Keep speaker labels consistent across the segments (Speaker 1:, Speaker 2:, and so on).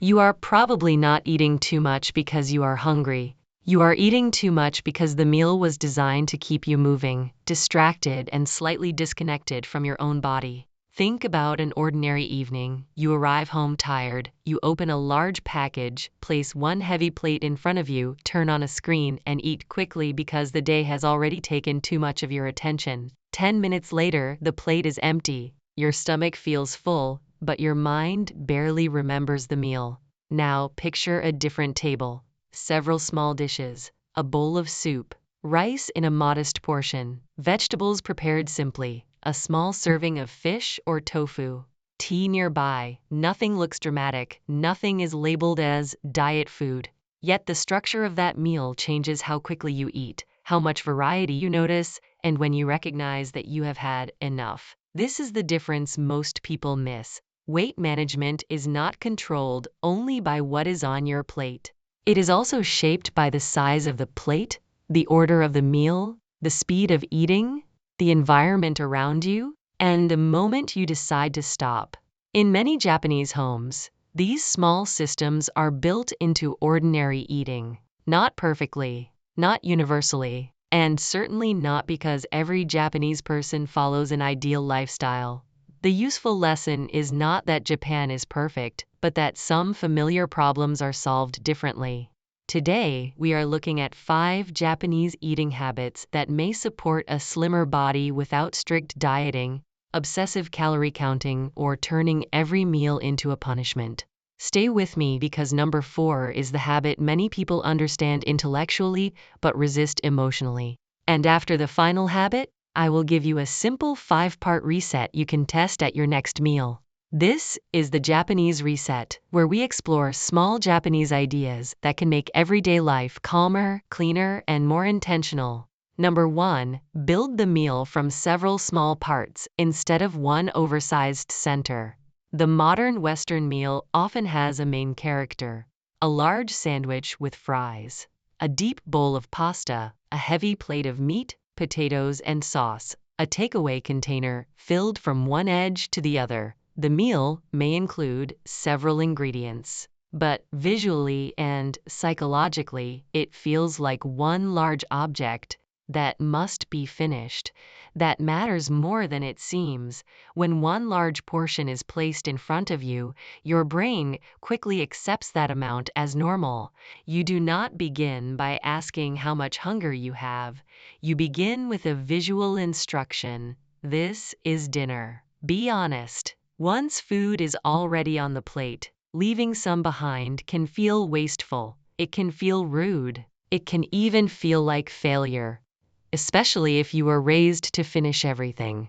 Speaker 1: You are probably not eating too much because you are hungry. You are eating too much because the meal was designed to keep you moving, distracted, and slightly disconnected from your own body. Think about an ordinary evening. You arrive home tired, you open a large package, place one heavy plate in front of you, turn on a screen, and eat quickly because the day has already taken too much of your attention. 10 minutes later, the plate is empty. Your stomach feels full, but your mind barely remembers the meal. Now picture a different table. Several small dishes, a bowl of soup, rice in a modest portion, vegetables prepared simply, a small serving of fish or tofu, tea nearby. Nothing looks dramatic, nothing is labeled as diet food. Yet the structure of that meal changes how quickly you eat, how much variety you notice, and when you recognize that you have had enough. This is the difference most people miss. Weight management is not controlled only by what is on your plate. It is also shaped by the size of the plate, the order of the meal, the speed of eating, the environment around you, and the moment you decide to stop. In many Japanese homes, these small systems are built into ordinary eating. Not perfectly, not universally, and certainly not because every Japanese person follows an ideal lifestyle. The useful lesson is not that Japan is perfect, but that some familiar problems are solved differently. Today, we are looking at 5 Japanese eating habits that may support a slimmer body without strict dieting, obsessive calorie counting, or turning every meal into a punishment. Stay with me because number 4 is the habit many people understand intellectually but resist emotionally. And after the final habit, I will give you a simple 5-part reset you can test at your next meal. This is the Japanese Reset, where we explore small Japanese ideas that can make everyday life calmer, cleaner, and more intentional. Number 1, build the meal from several small parts instead of one oversized center. The modern Western meal often has a main character, a large sandwich with fries, a deep bowl of pasta, a heavy plate of meat, potatoes, and sauce, a takeaway container filled from one edge to the other. The meal may include several ingredients, but visually and psychologically, it feels like one large object that must be finished. That matters more than it seems. When one large portion is placed in front of you, your brain quickly accepts that amount as normal. You do not begin by asking how much hunger you have. You begin with a visual instruction. This is dinner. Be honest. Once food is already on the plate, leaving some behind can feel wasteful. It can feel rude. It can even feel like failure, especially if you were raised to finish everything.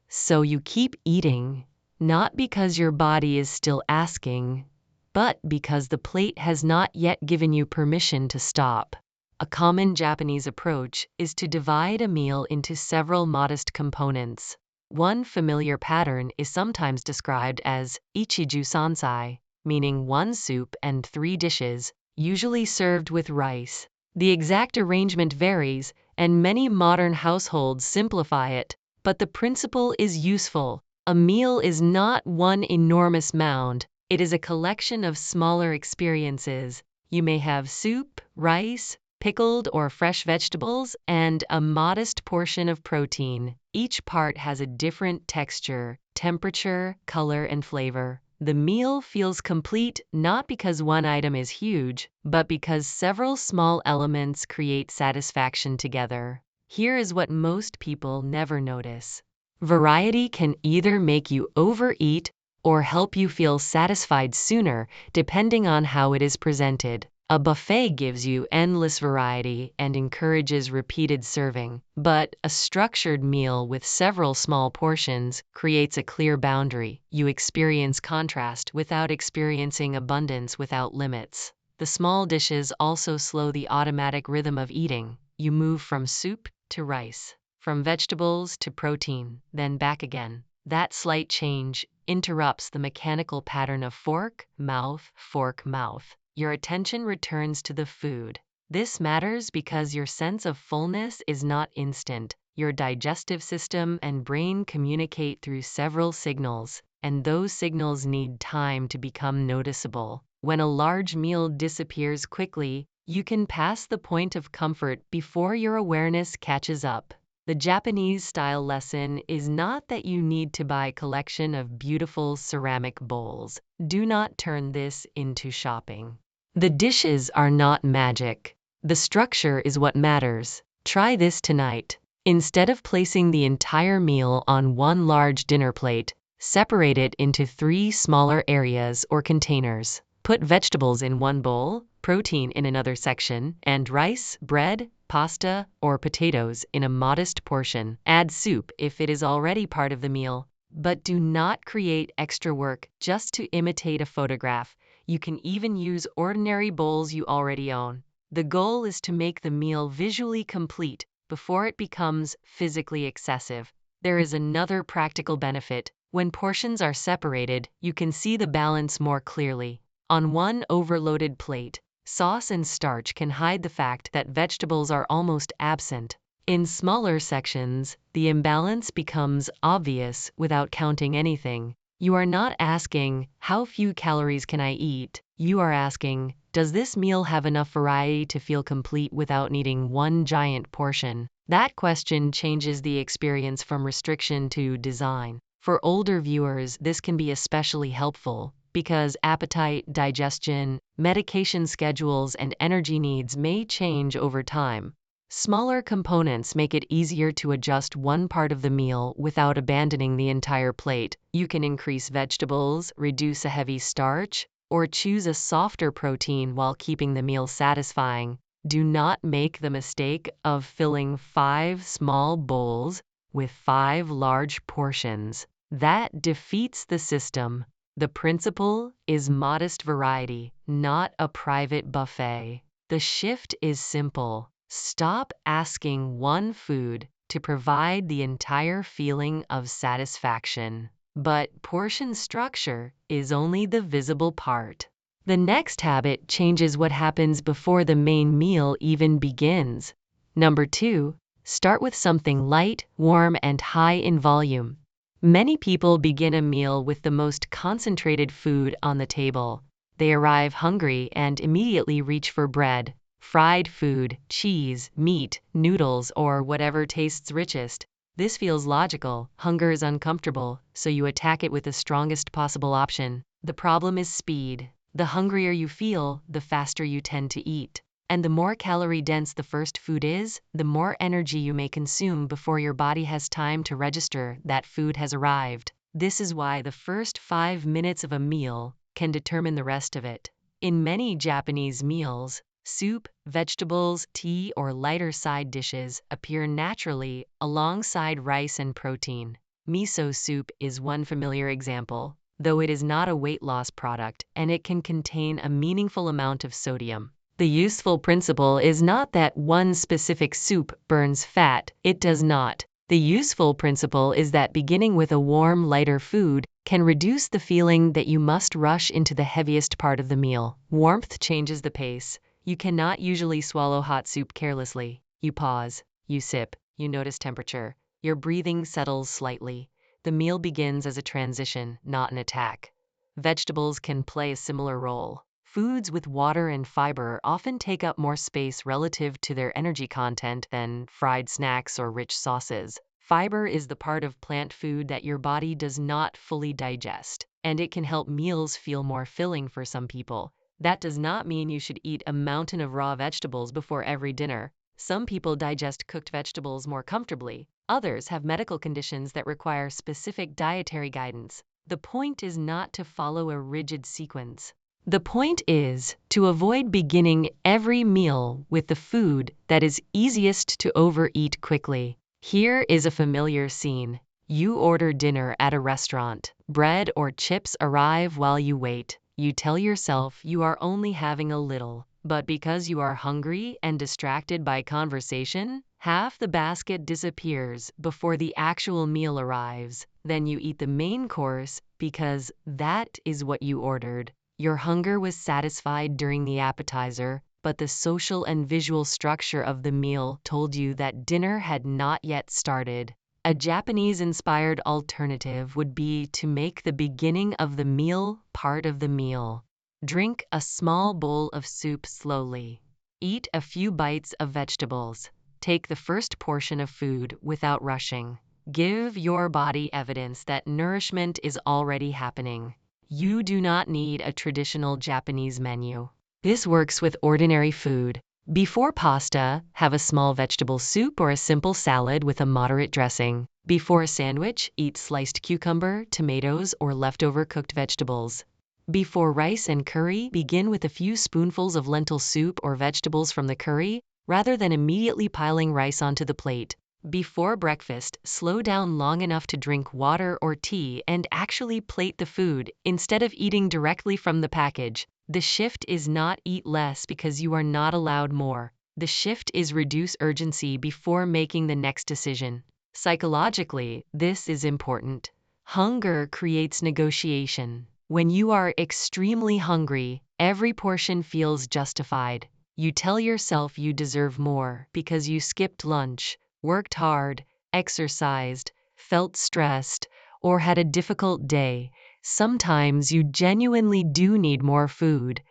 Speaker 1: So you keep eating, not because your body is still asking, but because the plate has not yet given you permission to stop. A common Japanese approach is to divide a meal into several modest components. One familiar pattern is sometimes described as ichiju sansai, meaning 1 soup and 3 dishes, usually served with rice. The exact arrangement varies, and many modern households simplify it, but the principle is useful. A meal is not one enormous mound, it is a collection of smaller experiences. You may have soup, rice, pickled or fresh vegetables, and a modest portion of protein. Each part has a different texture, temperature, color, and flavor. The meal feels complete not because one item is huge, but because several small elements create satisfaction together. Here is what most people never notice. Variety can either make you overeat or help you feel satisfied sooner, depending on how it is presented. A buffet gives you endless variety and encourages repeated serving, but a structured meal with several small portions creates a clear boundary. You experience contrast without experiencing abundance without limits. The small dishes also slow the automatic rhythm of eating. You move from soup to rice, from vegetables to protein, then back again. That slight change interrupts the mechanical pattern of fork, mouth, fork, mouth. Your attention returns to the food. This matters because your sense of fullness is not instant. Your digestive system and brain communicate through several signals. and those signals need time to become noticeable. When a large meal disappears quickly, you can pass the point of comfort before your awareness catches up. The Japanese style lesson is not that you need to buy a collection of beautiful ceramic bowls. Do not turn this into shopping. The dishes are not magic. The structure is what matters. Try this tonight. Instead of placing the entire meal on one large dinner plate, separate it into 3 smaller areas or containers. Put vegetables in one bowl, protein in another section, and rice, bread, pasta, or potatoes in a modest portion. Add soup if it is already part of the meal, but do not create extra work just to imitate a photograph. You can even use ordinary bowls you already own. The goal is to make the meal visually complete before it becomes physically excessive. There is another practical benefit. When portions are separated, you can see the balance more clearly. On one overloaded plate, sauce and starch can hide the fact that vegetables are almost absent. In smaller sections, the imbalance becomes obvious without counting anything. You are not asking, how few calories can I eat? You are asking, does this meal have enough variety to feel complete without needing one giant portion? That question changes the experience from restriction to design. For older viewers, this can be especially helpful because appetite, digestion, medication schedules, and energy needs may change over time. Smaller components make it easier to adjust one part of the meal without abandoning the entire plate. You can increase vegetables, reduce a heavy starch, or choose a softer protein while keeping the meal satisfying. Do not make the mistake of filling 5 small bowls with 5 large portions. That defeats the system. The principle is modest variety, not a private buffet. The shift is simple. Stop asking one food to provide the entire feeling of satisfaction. But portion structure is only the visible part. The next habit changes what happens before the main meal even begins. Number 2, start with something light, warm, and high in volume. Many people begin a meal with the most concentrated food on the table. They arrive hungry and immediately reach for bread, fried food, cheese, meat, noodles, or whatever tastes richest. This feels logical. Hunger is uncomfortable, so you attack it with the strongest possible option. The problem is speed. The hungrier you feel, the faster you tend to eat. And the more calorie-dense the first food is, the more energy you may consume before your body has time to register that food has arrived. This is why the first 5 minutes of a meal can determine the rest of it. In many Japanese meals, soup, vegetables, tea, or lighter side dishes appear naturally alongside rice and protein. Miso soup is one familiar example, though it is not a weight loss product and it can contain a meaningful amount of sodium. The useful principle is not that one specific soup burns fat. It does not. The useful principle is that beginning with a warm, lighter food can reduce the feeling that you must rush into the heaviest part of the meal. Warmth changes the pace. You cannot usually swallow hot soup carelessly. You pause, you sip, you notice temperature. Your breathing settles slightly. The meal begins as a transition, not an attack. Vegetables can play a similar role. Foods with water and fiber often take up more space relative to their energy content than fried snacks or rich sauces. Fiber is the part of plant food that your body does not fully digest, and it can help meals feel more filling for some people. That does not mean you should eat a mountain of raw vegetables before every dinner. Some people digest cooked vegetables more comfortably. Others have medical conditions that require specific dietary guidance. The point is not to follow a rigid sequence. The point is to avoid beginning every meal with the food that is easiest to overeat quickly. Here is a familiar scene. You order dinner at a restaurant. Bread or chips arrive while you wait. You tell yourself you are only having a little, but because you are hungry and distracted by conversation, half the basket disappears before the actual meal arrives. Then you eat the main course because that is what you ordered. Your hunger was satisfied during the appetizer, but the social and visual structure of the meal told you that dinner had not yet started. A Japanese-inspired alternative would be to make the beginning of the meal part of the meal. Drink a small bowl of soup slowly. Eat a few bites of vegetables. Take the first portion of food without rushing. Give your body evidence that nourishment is already happening. You do not need a traditional Japanese menu. This works with ordinary food. Before pasta, have a small vegetable soup or a simple salad with a moderate dressing. Before a sandwich, eat sliced cucumber, tomatoes, or leftover cooked vegetables. Before rice and curry, begin with a few spoonfuls of lentil soup or vegetables from the curry, rather than immediately piling rice onto the plate. Before breakfast, slow down long enough to drink water or tea and actually plate the food, instead of eating directly from the package. The shift is not eat less because you are not allowed more. The shift is reduce urgency before making the next decision. Psychologically, this is important. Hunger creates negotiation. When you are extremely hungry, every portion feels justified. You tell yourself you deserve more because you skipped lunch, worked hard, exercised, felt stressed, or had a difficult day. Sometimes you genuinely do need more food.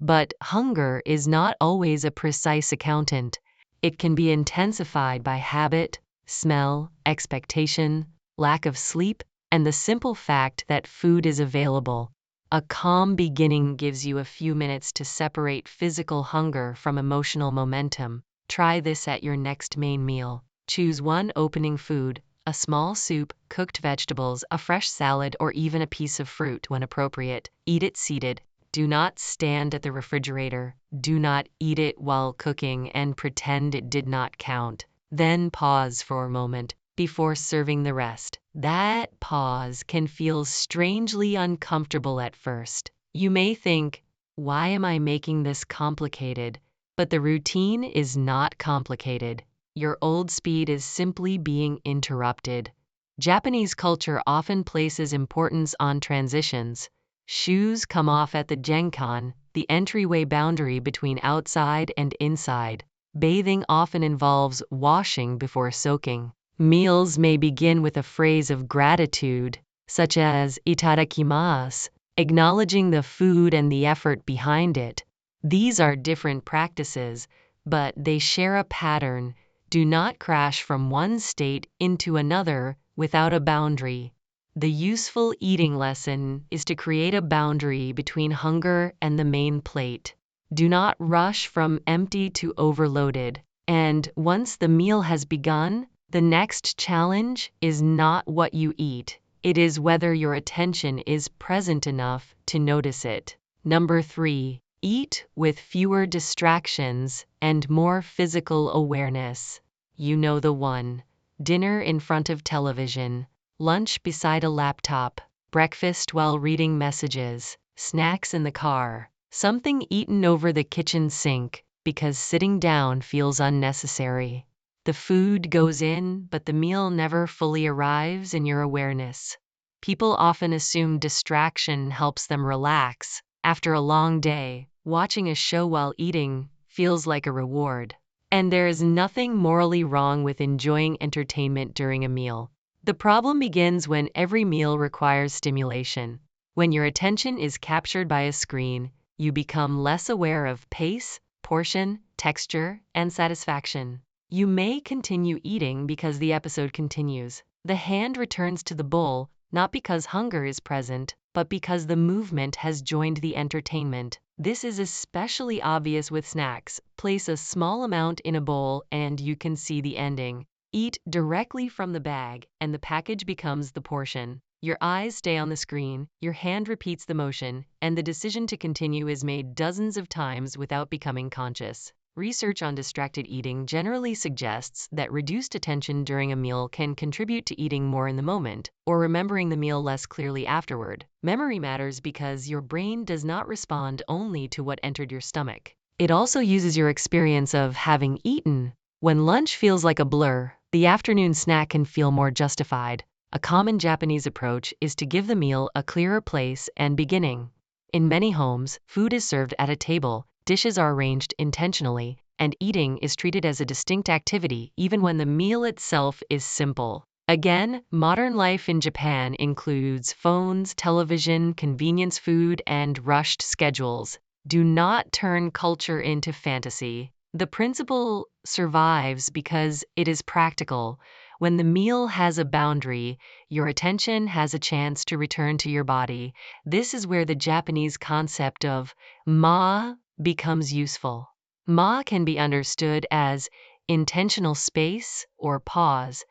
Speaker 1: But hunger is not always a precise accountant. It can be intensified by habit, smell, expectation, lack of sleep, and the simple fact that food is available. A calm beginning gives you a few minutes to separate physical hunger from emotional momentum. Try this at your next main meal. Choose one opening food, a small soup, cooked vegetables, a fresh salad, or even a piece of fruit when appropriate. Eat it seated. Do not stand at the refrigerator. Do not eat it while cooking and pretend it did not count. Then pause for a moment before serving the rest. That pause can feel strangely uncomfortable at first. You may think, why am I making this complicated? But the routine is not complicated. Your old speed is simply being interrupted. Japanese culture often places importance on transitions. Shoes come off at the genkan, the entryway boundary between outside and inside. Bathing often involves washing before soaking. Meals may begin with a phrase of gratitude, such as itadakimasu, acknowledging the food and the effort behind it. These are different practices, but they share a pattern. Do not crash from one state into another without a boundary. The useful eating lesson is to create a boundary between hunger and the main plate. Do not rush from empty to overloaded. And once the meal has begun, the next challenge is not what you eat. It is whether your attention is present enough to notice it. Number 3. Eat with fewer distractions and more physical awareness. You know the one. Dinner in front of television, lunch beside a laptop, breakfast while reading messages, snacks in the car, something eaten over the kitchen sink because sitting down feels unnecessary. The food goes in, but the meal never fully arrives in your awareness. People often assume distraction helps them relax. After a long day, watching a show while eating feels like a reward. And there is nothing morally wrong with enjoying entertainment during a meal. The problem begins when every meal requires stimulation. When your attention is captured by a screen, you become less aware of pace, portion, texture, and satisfaction. You may continue eating because the episode continues. The hand returns to the bowl, not because hunger is present, but because the movement has joined the entertainment. This is especially obvious with snacks. Place a small amount in a bowl and you can see the ending. Eat directly from the bag and the package becomes the portion. Your eyes stay on the screen, your hand repeats the motion, and the decision to continue is made dozens of times without becoming conscious. Research on distracted eating generally suggests that reduced attention during a meal can contribute to eating more in the moment, or remembering the meal less clearly afterward. Memory matters because your brain does not respond only to what entered your stomach. It also uses your experience of having eaten. When lunch feels like a blur, the afternoon snack can feel more justified. A common Japanese approach is to give the meal a clearer place and beginning. In many homes, food is served at a table, dishes are arranged intentionally, and eating is treated as a distinct activity even when the meal itself is simple. Again, modern life in Japan includes phones, television, convenience food, and rushed schedules. Do not turn culture into fantasy. The principle survives because it is practical. When the meal has a boundary, your attention has a chance to return to your body. This is where the Japanese concept of ma becomes useful. Ma can be understood as intentional space or pause.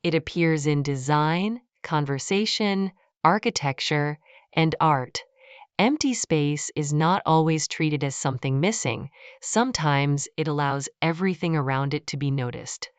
Speaker 1: It appears in design, conversation, architecture, and art. Empty space is not always treated as something missing. Sometimes it allows everything around it to be noticed.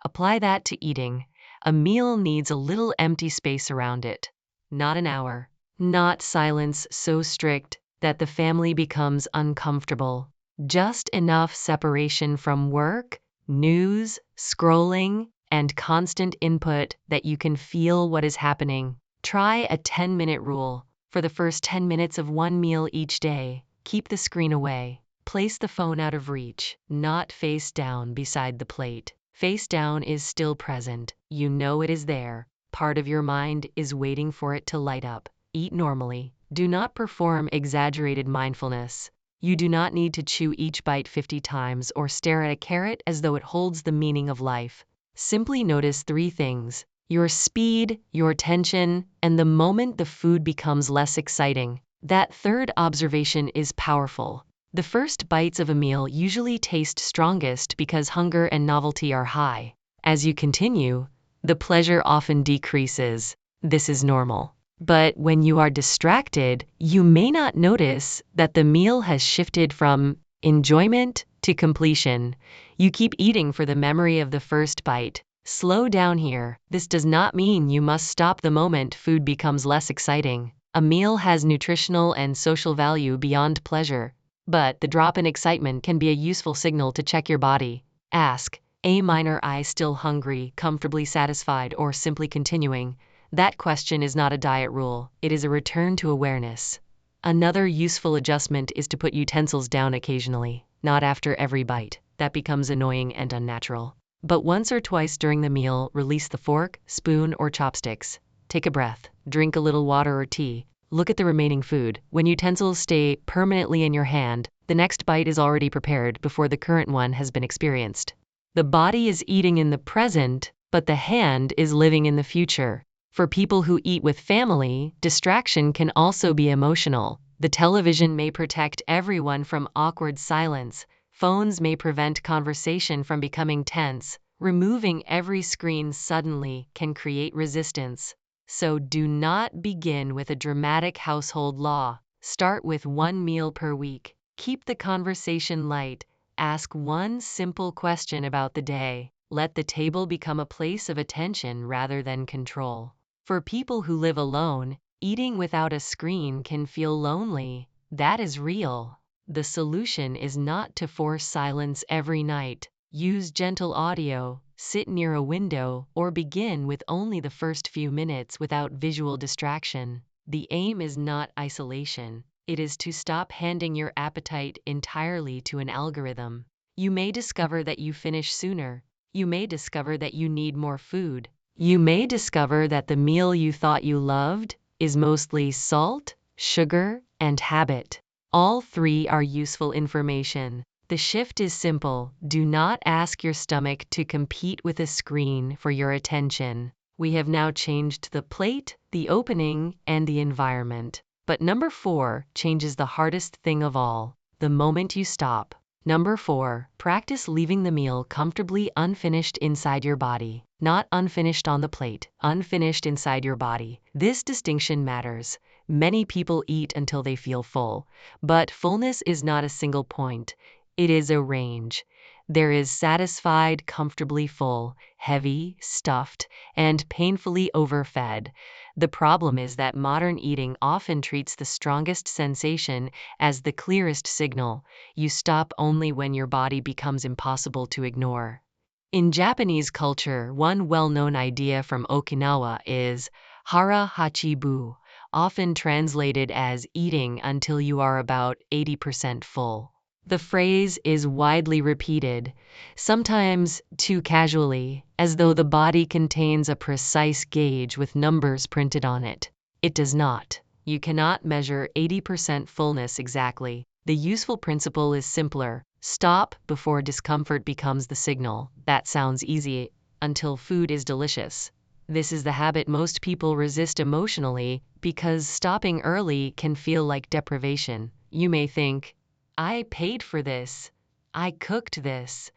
Speaker 1: Apply that to eating. A meal needs a little empty space around it. Not an hour. Not silence so strict that the family becomes uncomfortable. Just enough separation from work, news, scrolling, and constant input that you can feel what is happening. Try a 10-minute rule. For the first 10 minutes of one meal each day, keep the screen away. Place the phone out of reach, not face down beside the plate. Face down is still present. You know it is there. Part of your mind is waiting for it to light up. Eat normally. Do not perform exaggerated mindfulness. You do not need to chew each bite 50 times or stare at a carrot as though it holds the meaning of life. Simply notice 3 things: your speed, your tension, and the moment the food becomes less exciting. That third observation is powerful. The first bites of a meal usually taste strongest because hunger and novelty are high. As you continue, the pleasure often decreases. This is normal. But when you are distracted, you may not notice that the meal has shifted from enjoyment to completion. You keep eating for the memory of the first bite. Slow down here. This does not mean you must stop the moment food becomes less exciting. A meal has nutritional and social value beyond pleasure, but the drop in excitement can be a useful signal to check your body. Ask, am I still hungry, comfortably satisfied, or simply continuing? That question is not a diet rule. It is a return to awareness. Another useful adjustment is to put utensils down occasionally, not after every bite. That becomes annoying and unnatural. But once or twice during the meal, release the fork, spoon, or chopsticks. Take a breath, drink a little water or tea, look at the remaining food. When utensils stay permanently in your hand, the next bite is already prepared before the current one has been experienced. The body is eating in the present, but the hand is living in the future. For people who eat with family, distraction can also be emotional. The television may protect everyone from awkward silence. Phones may prevent conversation from becoming tense. Removing every screen suddenly can create resistance. So do not begin with a dramatic household law. Start with 1 meal per week. Keep the conversation light. Ask one simple question about the day. Let the table become a place of attention rather than control. For people who live alone, eating without a screen can feel lonely. That is real. The solution is not to force silence every night. Use gentle audio, sit near a window, or begin with only the first few minutes without visual distraction. The aim is not isolation. It is to stop handing your appetite entirely to an algorithm. You may discover that you finish sooner. You may discover that you need more food. You may discover that the meal you thought you loved is mostly salt, sugar, and habit. All 3 are useful information. The shift is simple. Do not ask your stomach to compete with a screen for your attention. We have now changed the plate, the opening, and the environment. But number 4 changes the hardest thing of all: the moment you stop. Number 4, practice leaving the meal comfortably unfinished inside your body. Not unfinished on the plate, unfinished inside your body. This distinction matters. Many people eat until they feel full, but fullness is not a single point. It is a range. There is satisfied, comfortably full, heavy, stuffed, and painfully overfed. The problem is that modern eating often treats the strongest sensation as the clearest signal. You stop only when your body becomes impossible to ignore. In Japanese culture, one well-known idea from Okinawa is hara hachibu, often translated as eating until you are about 80% full. The phrase is widely repeated, sometimes too casually, as though the body contains a precise gauge with numbers printed on it. It does not. You cannot measure 80% fullness exactly. The useful principle is simpler. Stop before discomfort becomes the signal. That sounds easy until food is delicious. This is the habit most people resist emotionally because stopping early can feel like deprivation. You may think, I paid for this. I cooked this.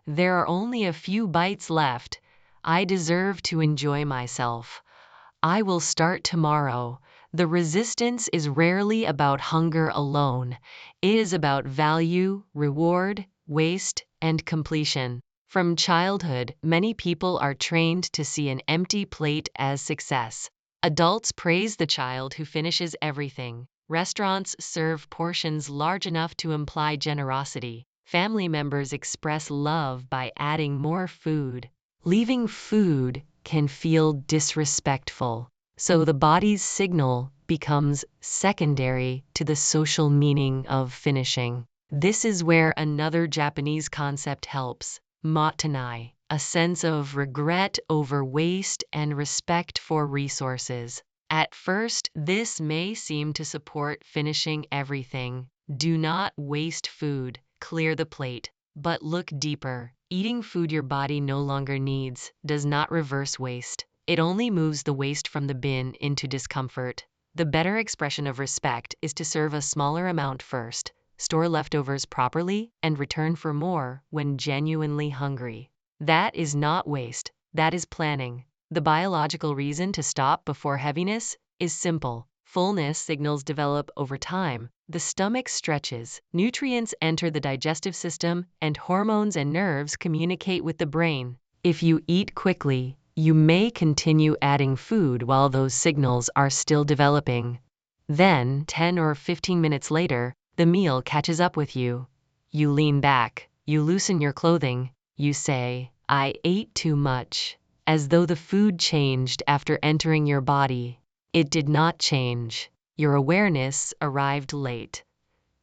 Speaker 1: There are only a few bites left. I deserve to enjoy myself. I will start tomorrow. The resistance is rarely about hunger alone. It is about value, reward, waste, and completion. From childhood, many people are trained to see an empty plate as success. Adults praise the child who finishes everything. Restaurants serve portions large enough to imply generosity. Family members express love by adding more food. Leaving food can feel disrespectful, so the body's signal becomes secondary to the social meaning of finishing. This is where another Japanese concept helps, motenai, a sense of regret over waste and respect for resources. At first, this may seem to support finishing everything. Do not waste food, clear the plate. But look deeper. Eating food your body no longer needs does not reverse waste. It only moves the waste from the bin into discomfort. The better expression of respect is to serve a smaller amount first, store leftovers properly, and return for more when genuinely hungry. That is not waste, that is planning. The biological reason to stop before heaviness is simple. Fullness signals develop over time. The stomach stretches, nutrients enter the digestive system, and hormones and nerves communicate with the brain. If you eat quickly, you may continue adding food while those signals are still developing. Then, 10 or 15 minutes later, the meal catches up with you. You lean back, you loosen your clothing, you say, I ate too much, as though the food changed after entering your body. It did not change. Your awareness arrived late.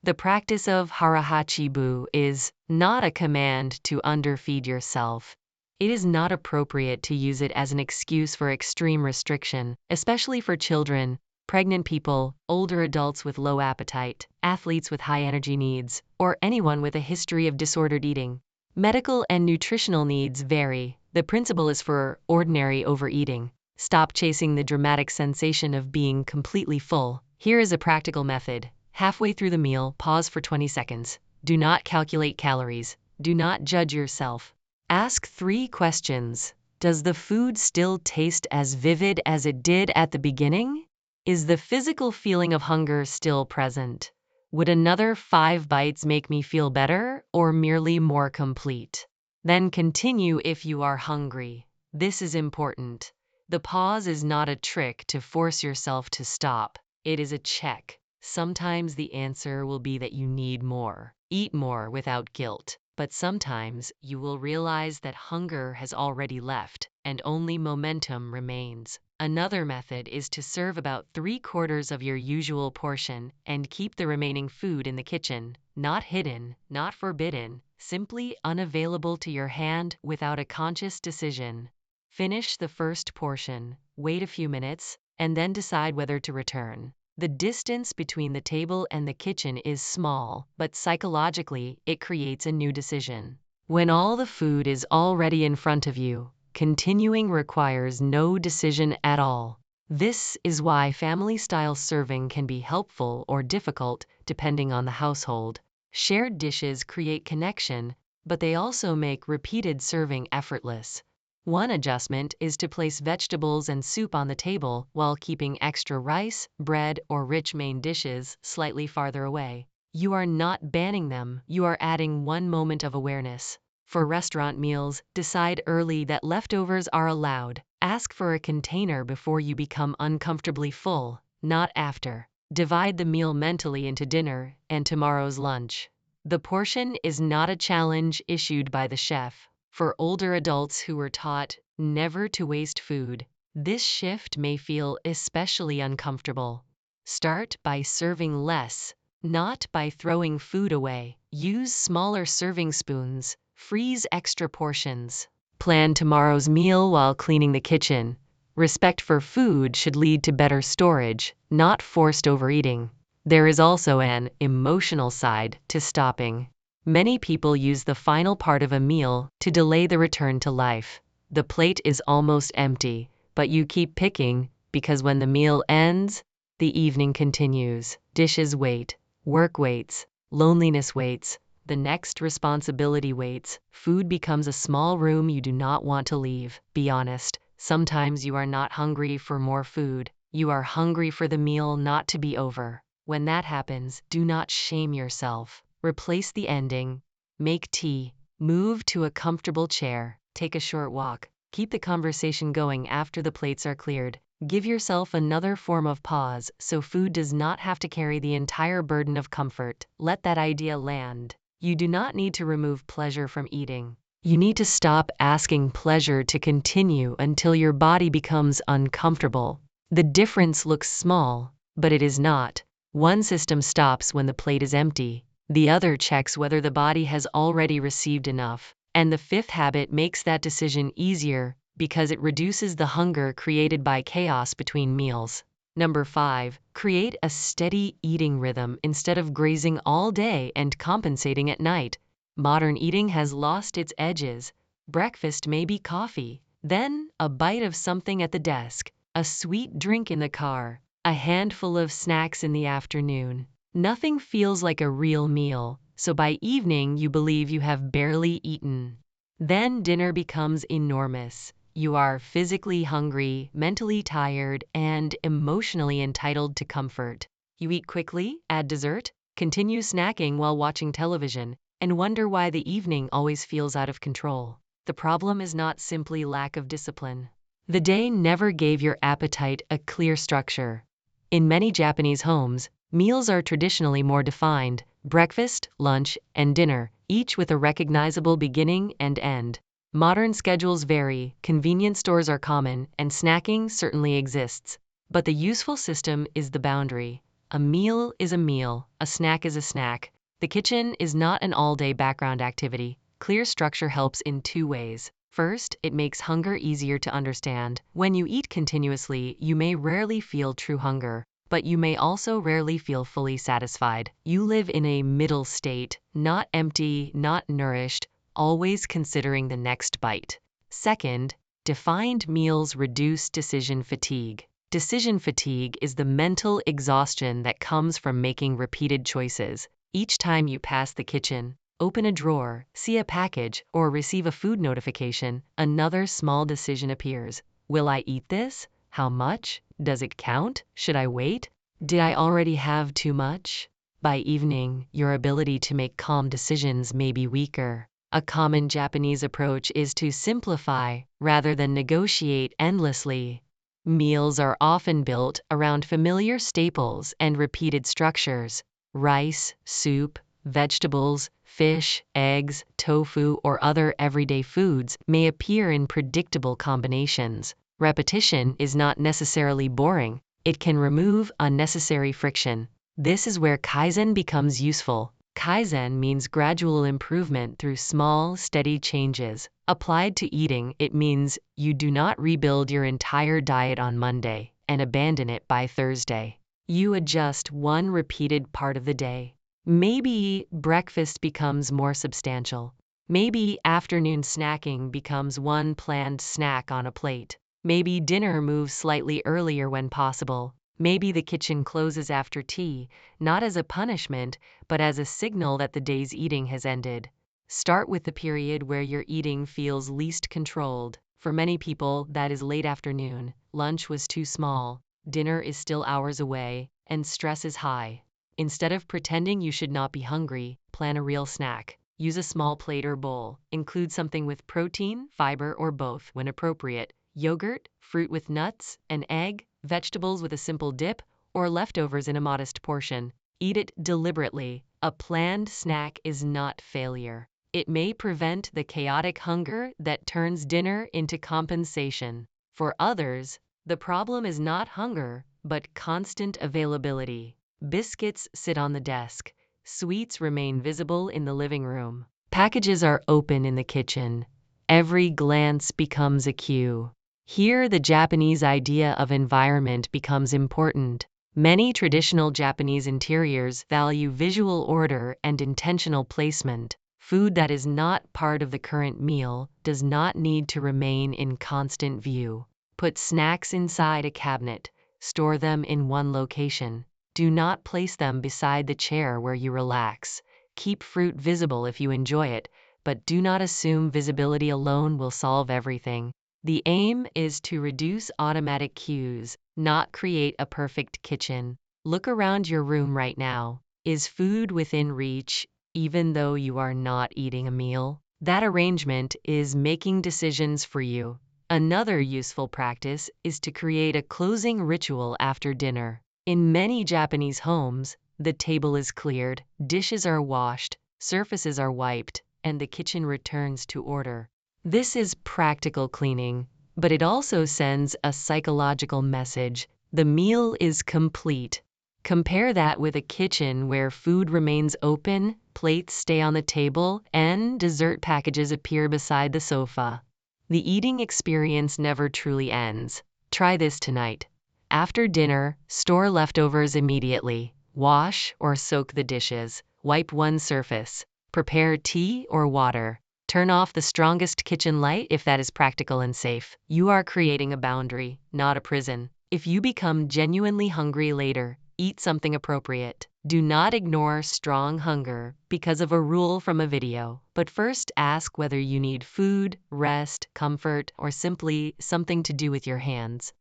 Speaker 1: The practice of harahachibu is not a command to underfeed yourself. It is not appropriate to use it as an excuse for extreme restriction, especially for children, pregnant people, older adults with low appetite, athletes with high energy needs, or anyone with a history of disordered eating. Medical and nutritional needs vary. The principle is for ordinary overeating. Stop chasing the dramatic sensation of being completely full. Here is a practical method. Halfway through the meal, pause for 20 seconds. Do not calculate calories. Do not judge yourself. Ask 3 questions. Does the food still taste as vivid as it did at the beginning? Is the physical feeling of hunger still present? Would another 5 bites make me feel better or merely more complete? Then continue if you are hungry. This is important. The pause is not a trick to force yourself to stop. It is a check. Sometimes the answer will be that you need more. Eat more without guilt. But sometimes you will realize that hunger has already left and only momentum remains. Another method is to serve about 3/4 of your usual portion and keep the remaining food in the kitchen, not hidden, not forbidden, simply unavailable to your hand without a conscious decision. Finish the first portion, wait a few minutes, and then decide whether to return. The distance between the table and the kitchen is small, but psychologically, it creates a new decision. When all the food is already in front of you, continuing requires no decision at all. This is why family-style serving can be helpful or difficult, depending on the household. Shared dishes create connection, but they also make repeated serving effortless. One adjustment is to place vegetables and soup on the table while keeping extra rice, bread, or rich main dishes slightly farther away. You are not banning them, you are adding one moment of awareness. For restaurant meals, decide early that leftovers are allowed. Ask for a container before you become uncomfortably full, not after. Divide the meal mentally into dinner and tomorrow's lunch. The portion is not a challenge issued by the chef. For older adults who were taught never to waste food, this shift may feel especially uncomfortable. Start by serving less, not by throwing food away. Use smaller serving spoons. Freeze extra portions. Plan tomorrow's meal while cleaning the kitchen. Respect for food should lead to better storage, not forced overeating. There is also an emotional side to stopping. Many people use the final part of a meal to delay the return to life. The plate is almost empty, but you keep picking because when the meal ends, the evening continues. Dishes wait, work waits, loneliness waits, the next responsibility waits. Food becomes a small room you do not want to leave. Be honest, sometimes you are not hungry for more food. You are hungry for the meal not to be over. When that happens, do not shame yourself. Replace the ending. Make tea. Move to a comfortable chair. Take a short walk. Keep the conversation going after the plates are cleared. Give yourself another form of pause so food does not have to carry the entire burden of comfort. Let that idea land. You do not need to remove pleasure from eating. You need to stop asking pleasure to continue until your body becomes uncomfortable. The difference looks small, but it is not. One system stops when the plate is empty. The other checks whether the body has already received enough. And the fifth habit makes that decision easier because it reduces the hunger created by chaos between meals. Number 5, create a steady eating rhythm instead of grazing all day and compensating at night. Modern eating has lost its edges. Breakfast may be coffee, then a bite of something at the desk, a sweet drink in the car, a handful of snacks in the afternoon. Nothing feels like a real meal, so by evening you believe you have barely eaten. Then dinner becomes enormous. You are physically hungry, mentally tired, and emotionally entitled to comfort. You eat quickly, add dessert, continue snacking while watching television, and wonder why the evening always feels out of control. The problem is not simply lack of discipline. The day never gave your appetite a clear structure. In many Japanese homes, meals are traditionally more defined: breakfast, lunch, and dinner, each with a recognizable beginning and end. Modern schedules vary, convenience stores are common, and snacking certainly exists. But the useful system is the boundary. A meal is a meal, a snack is a snack. The kitchen is not an all-day background activity. Clear structure helps in 2 ways. First, it makes hunger easier to understand. When you eat continuously, you may rarely feel true hunger, but you may also rarely feel fully satisfied. You live in a middle state, not empty, not nourished, always considering the next bite. Second, defined meals reduce decision fatigue. Decision fatigue is the mental exhaustion that comes from making repeated choices. Each time you pass the kitchen, open a drawer, see a package, or receive a food notification, another small decision appears. Will I eat this? How much? Does it count? Should I wait? Did I already have too much? By evening, your ability to make calm decisions may be weaker. A common Japanese approach is to simplify rather than negotiate endlessly. Meals are often built around familiar staples and repeated structures: rice, soup, vegetables, fish, eggs, tofu, or other everyday foods may appear in predictable combinations. Repetition is not necessarily boring. It can remove unnecessary friction. This is where Kaizen becomes useful. Kaizen means gradual improvement through small, steady changes. Applied to eating, it means you do not rebuild your entire diet on Monday and abandon it by Thursday. You adjust one repeated part of the day. Maybe breakfast becomes more substantial. Maybe afternoon snacking becomes one planned snack on a plate. Maybe dinner moves slightly earlier when possible. Maybe the kitchen closes after tea, not as a punishment, but as a signal that the day's eating has ended. Start with the period where your eating feels least controlled. For many people, that is late afternoon. Lunch was too small, dinner is still hours away, and stress is high. Instead of pretending you should not be hungry, plan a real snack. Use a small plate or bowl. Include something with protein, fiber, or both when appropriate. Yogurt, fruit with nuts, an egg, vegetables with a simple dip, or leftovers in a modest portion. Eat it deliberately. A planned snack is not failure. It may prevent the chaotic hunger that turns dinner into compensation. For others, the problem is not hunger, but constant availability. Biscuits sit on the desk. Sweets remain visible in the living room. Packages are open in the kitchen. Every glance becomes a cue. Here, the Japanese idea of environment becomes important. Many traditional Japanese interiors value visual order and intentional placement. Food that is not part of the current meal does not need to remain in constant view. Put snacks inside a cabinet. Store them in one location. Do not place them beside the chair where you relax. Keep fruit visible if you enjoy it, but do not assume visibility alone will solve everything. The aim is to reduce automatic cues, not create a perfect kitchen. Look around your room right now. Is food within reach, even though you are not eating a meal? That arrangement is making decisions for you. Another useful practice is to create a closing ritual after dinner. In many Japanese homes, the table is cleared, dishes are washed, surfaces are wiped, and the kitchen returns to order. This is practical cleaning, but it also sends a psychological message. The meal is complete. Compare that with a kitchen where food remains open, plates stay on the table, and dessert packages appear beside the sofa. The eating experience never truly ends. Try this tonight. After dinner, store leftovers immediately. Wash or soak the dishes. Wipe one surface. Prepare tea or water. Turn off the strongest kitchen light if that is practical and safe. You are creating a boundary, not a prison. If you become genuinely hungry later, eat something appropriate. Do not ignore strong hunger because of a rule from a video, but first ask whether you need food, rest, comfort, or simply something to do with your hands.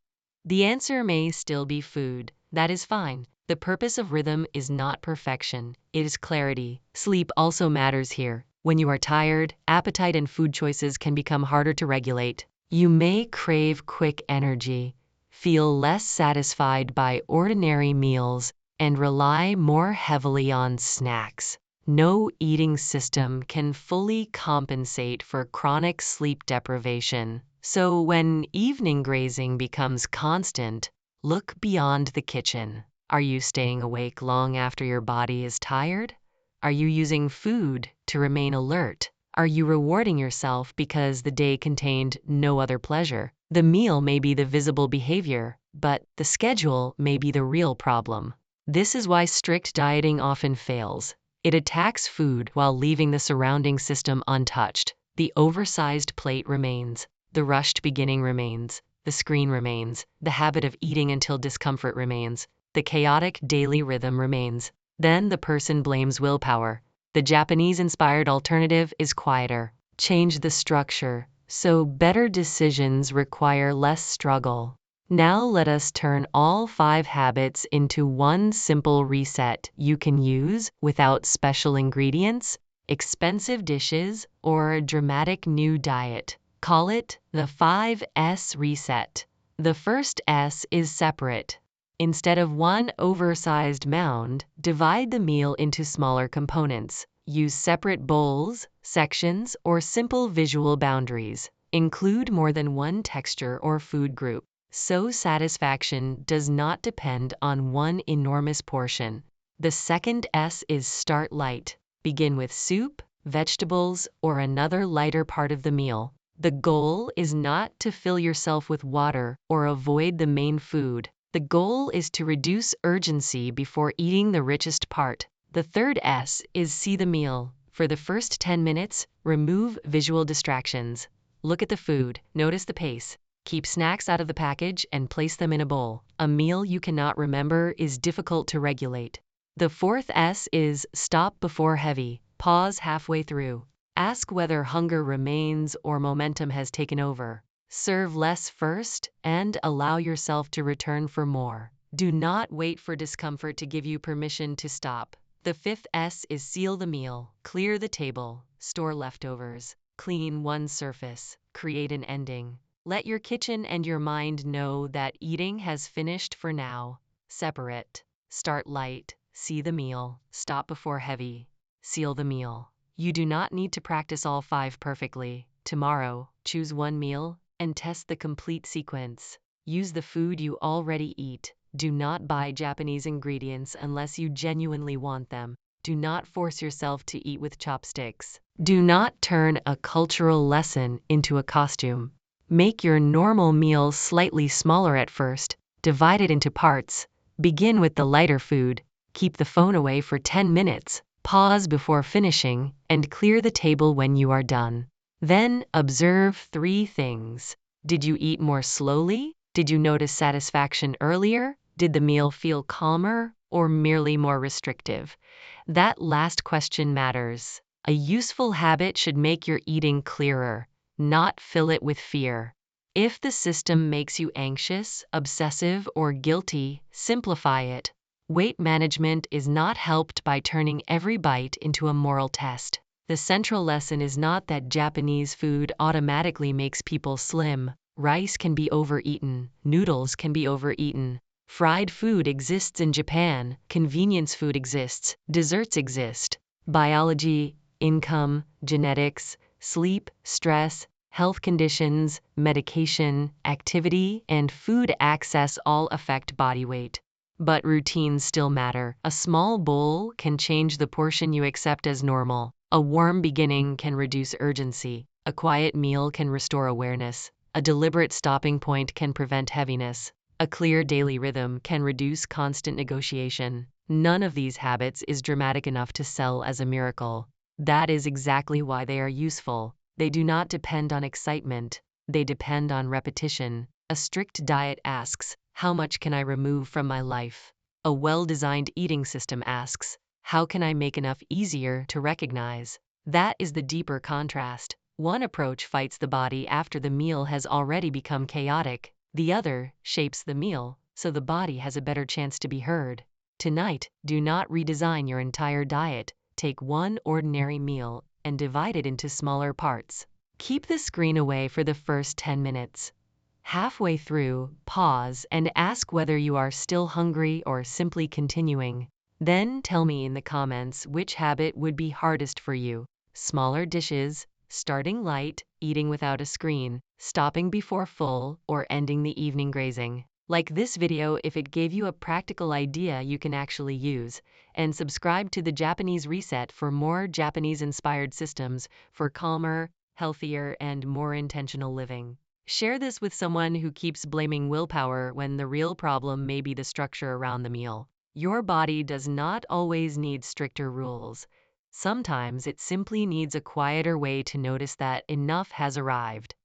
Speaker 1: The answer may still be food. That is fine. The purpose of rhythm is not perfection, it is clarity. Sleep also matters here. When you are tired, appetite and food choices can become harder to regulate. You may crave quick energy, feel less satisfied by ordinary meals, and rely more heavily on snacks. No eating system can fully compensate for chronic sleep deprivation. So when evening grazing becomes constant, look beyond the kitchen. Are you staying awake long after your body is tired? Are you using food to remain alert? Are you rewarding yourself because the day contained no other pleasure? The meal may be the visible behavior, but the schedule may be the real problem. This is why strict dieting often fails. It attacks food while leaving the surrounding system untouched. The oversized plate remains. The rushed beginning remains. The screen remains. The habit of eating until discomfort remains. The chaotic daily rhythm remains. Then the person blames willpower. The Japanese-inspired alternative is quieter. Change the structure, so better decisions require less struggle. Now let us turn all 5 habits into one simple reset you can use without special ingredients, expensive dishes, or a dramatic new diet. Call it the 5S reset. The first S is separate. Instead of one oversized mound, divide the meal into smaller components. Use separate bowls, sections, or simple visual boundaries. Include more than one texture or food group, so satisfaction does not depend on one enormous portion. The second S is start light. Begin with soup, vegetables, or another lighter part of the meal. The goal is not to fill yourself with water or avoid the main food. The goal is to reduce urgency before eating the richest part. The third S is see the meal. For the first 10 minutes, remove visual distractions. Look at the food, notice the pace. Keep snacks out of the package and place them in a bowl. A meal you cannot remember is difficult to regulate. The fourth S is stop before heavy. Pause halfway through. Ask whether hunger remains or momentum has taken over. Serve less first and allow yourself to return for more. Do not wait for discomfort to give you permission to stop. The fifth S is seal the meal. Clear the table. Store leftovers. Clean one surface. Create an ending. Let your kitchen and your mind know that eating has finished for now. Separate. Start light. See the meal. Stop before heavy. Seal the meal. You do not need to practice all 5 perfectly. Tomorrow, choose one meal and test the complete sequence. Use the food you already eat. Do not buy Japanese ingredients unless you genuinely want them. Do not force yourself to eat with chopsticks. Do not turn a cultural lesson into a costume. Make your normal meal slightly smaller at first, divide it into parts. Begin with the lighter food, keep the phone away for 10 minutes, pause before finishing, and clear the table when you are done. Then observe 3 things. Did you eat more slowly? Did you notice satisfaction earlier? Did the meal feel calmer or merely more restrictive? That last question matters. A useful habit should make your eating clearer, not fill it with fear. If the system makes you anxious, obsessive, or guilty, simplify it. Weight management is not helped by turning every bite into a moral test. The central lesson is not that Japanese food automatically makes people slim. Rice can be overeaten, noodles can be overeaten. Fried food exists in Japan, convenience food exists, desserts exist. Biology, income, genetics, sleep, stress, health conditions, medication, activity, and food access all affect body weight. But routines still matter. A small bowl can change the portion you accept as normal. A warm beginning can reduce urgency. A quiet meal can restore awareness. A deliberate stopping point can prevent heaviness. A clear daily rhythm can reduce constant negotiation. None of these habits is dramatic enough to sell as a miracle. That is exactly why they are useful. They do not depend on excitement. They depend on repetition. A strict diet asks, how much can I remove from my life? A well-designed eating system asks, how can I make enough easier to recognize? That is the deeper contrast. One approach fights the body after the meal has already become chaotic. The other shapes the meal, so the body has a better chance to be heard. Tonight, do not redesign your entire diet. Take one ordinary meal and divide it into smaller parts. Keep the screen away for the first 10 minutes. Halfway through, pause and ask whether you are still hungry or simply continuing. Then tell me in the comments which habit would be hardest for you. Smaller dishes, starting light, eating without a screen, stopping before full, or ending the evening grazing. Like this video if it gave you a practical idea you can actually use, and subscribe to the Japanese Reset for more Japanese-inspired systems for calmer, healthier, and more intentional living. Share this with someone who keeps blaming willpower when the real problem may be the structure around the meal. Your body does not always need stricter rules. Sometimes it simply needs a quieter way to notice that enough has arrived.